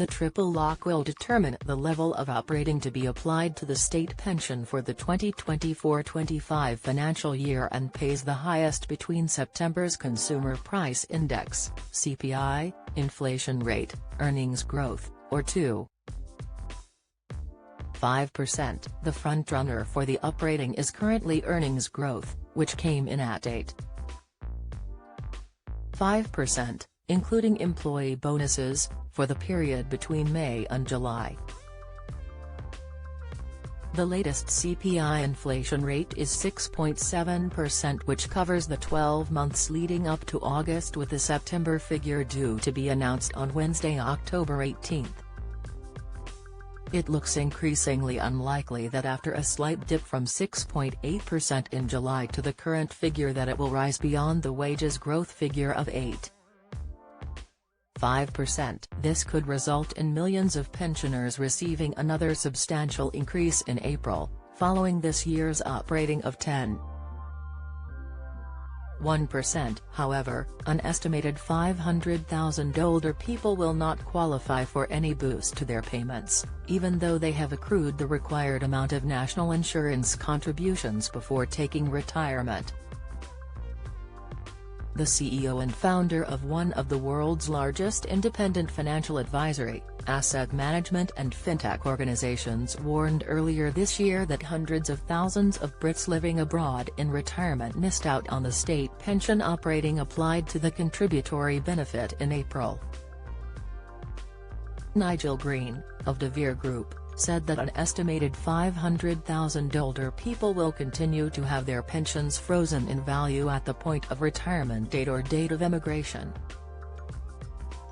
The triple lock will determine the level of uprating to be applied to the state pension for the 2024-25 financial year and pays the highest between September's Consumer Price Index (CPI), inflation rate, earnings growth, or 2.5%. The frontrunner for the uprating is currently earnings growth, which came in at 8.5%, including employee bonuses, for the period between May and July. The latest CPI inflation rate is 6.7%, which covers the 12 months leading up to August, with the September figure due to be announced on Wednesday, October 18. It looks increasingly unlikely that after a slight dip from 6.8% in July to the current figure that it will rise beyond the wages growth figure of 8.5%. This could result in millions of pensioners receiving another substantial increase in April, following this year's uprating of 10.1%. However, an estimated 500,000 older people will not qualify for any boost to their payments, even though they have accrued the required amount of national insurance contributions before taking retirement. The CEO and founder of one of the world's largest independent financial advisory, asset management and fintech organizations warned earlier this year that hundreds of thousands of Brits living abroad in retirement missed out on the state pension uprating applied to the contributory benefit in April. Nigel Green, of De Vere Group, said that an estimated 500,000 older people will continue to have their pensions frozen in value at the point of retirement date or date of emigration.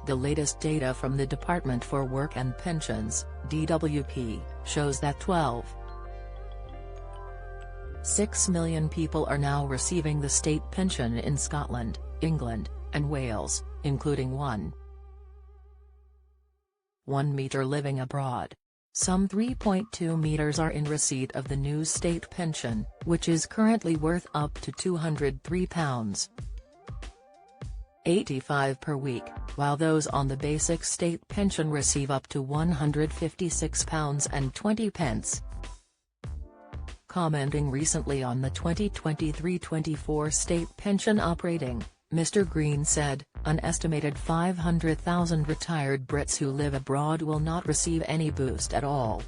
The latest data from the Department for Work and Pensions, DWP, shows that 12.6 million people are now receiving the state pension in Scotland, England, and Wales, including 1 metre living abroad. Some 3.2 meters are in receipt of the new state pension, which is currently worth up to £203.85 per week, while those on the basic state pension receive up to £156.20. Commenting recently on the 2023-24 state pension uprating, Mr. Green said, an estimated 500,000 retired Brits who live abroad will not receive any boost at all.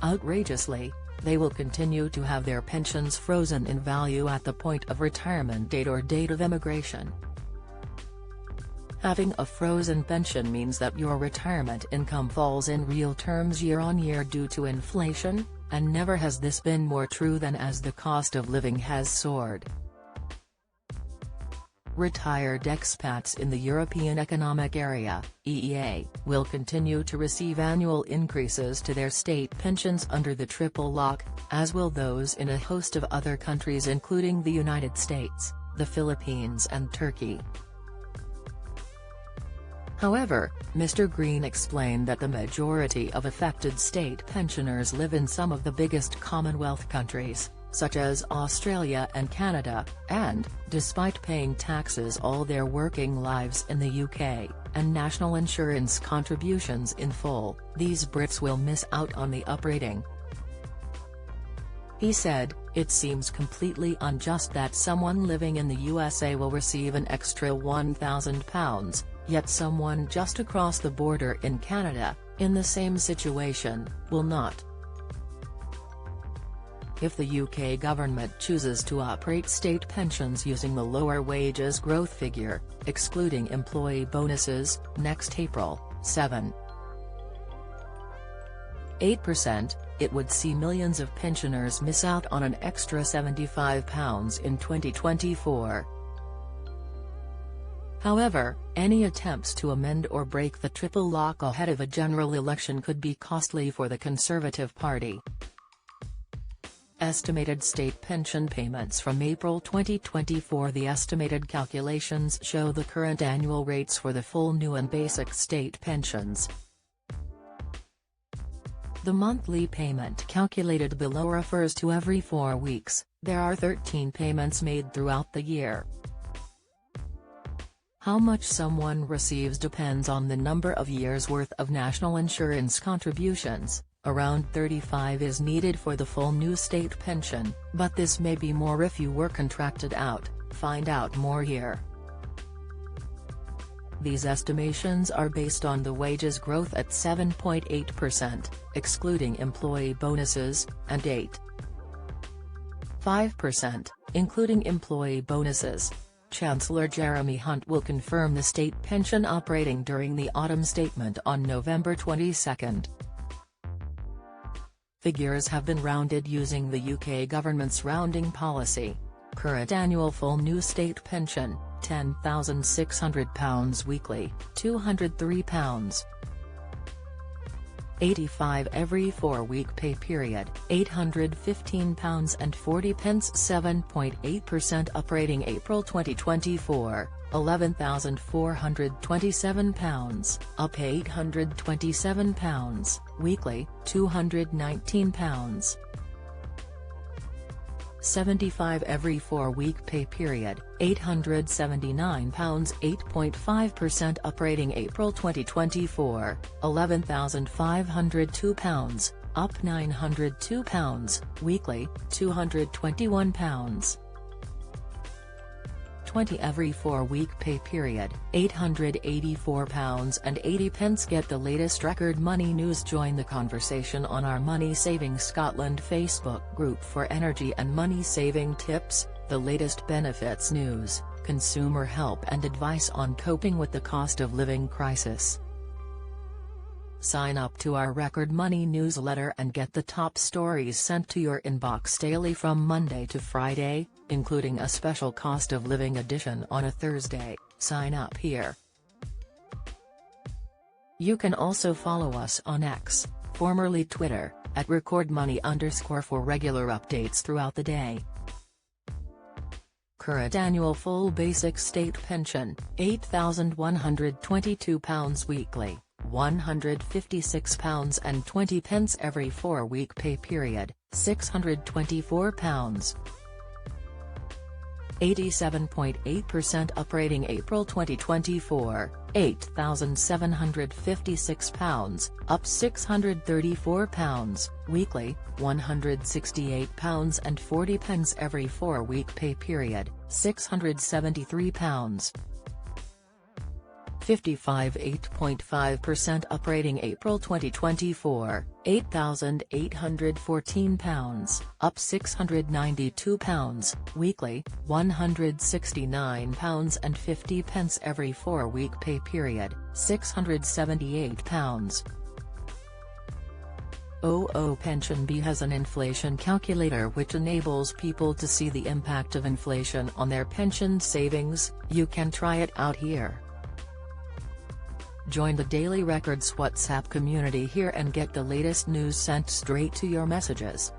Outrageously, they will continue to have their pensions frozen in value at the point of retirement date or date of emigration. Having a frozen pension means that your retirement income falls in real terms year on year due to inflation, and never has this been more true than as the cost of living has soared. Retired expats in the European Economic Area (EEA) will continue to receive annual increases to their state pensions under the triple lock, as will those in a host of other countries including the United States, the Philippines and Turkey. However, Mr. Green explained that the majority of affected state pensioners live in some of the biggest Commonwealth countries, such as Australia and Canada, and, despite paying taxes all their working lives in the UK, and national insurance contributions in full, these Brits will miss out on the uprating. He said, "It seems completely unjust that someone living in the USA will receive an extra £1,000, yet someone just across the border in Canada, in the same situation, will not." If the UK government chooses to uprate state pensions using the lower wages growth figure, excluding employee bonuses, next April, 7.8%, it would see millions of pensioners miss out on an extra £75 in 2024. However, any attempts to amend or break the triple lock ahead of a general election could be costly for the Conservative Party. Estimated state pension payments from April 2024. The estimated calculations show the current annual rates for the full new and basic state pensions. The monthly payment calculated below refers to every 4 weeks. There are 13 payments made throughout the year. How much someone receives depends on the number of years' worth of national insurance contributions. Around 35 is needed for the full new state pension, but this may be more if you were contracted out. Find out more here. These estimations are based on the wages growth at 7.8%, excluding employee bonuses, and 8.5%, including employee bonuses. Chancellor Jeremy Hunt will confirm the state pension operating during the autumn statement on November 22. Figures have been rounded using the UK government's rounding policy. Current annual full new state pension, £10,600 weekly, £203. 85 every 4-week pay period, £815.40, 7.8% operating April 2024, £11,427, up £827, weekly, £219. 75 every 4-week pay period, £879, 8.5% operating April 2024, £11,502, up £902, weekly, £221. 20 every 4-week pay period, £884.80. Get the latest record money news. Join the conversation on our Money Saving Scotland Facebook group for energy and money saving tips, the latest benefits news, consumer help and advice on coping with the cost of living crisis. Sign up to our Record Money newsletter and get the top stories sent to your inbox daily from Monday to Friday, including a special cost of living edition on a Thursday. Sign up here. You can also follow us on X, formerly Twitter, at @RecordMoney_ for regular updates throughout the day. Current annual full basic state pension, £8,122 weekly, £156.20 every 4-week pay period, £624. 87.8% operating April 2024, £8,756, up £634, weekly, £168.40 every 4-week pay period, £673. 55.8% operating April 2024, £8,814, up £692, weekly, £169.50 every 4-week pay period, £678. OO Pension B has an inflation calculator which enables people to see the impact of inflation on their pension savings. You can try it out here. Join the Daily Records WhatsApp community here and get the latest news sent straight to your messages.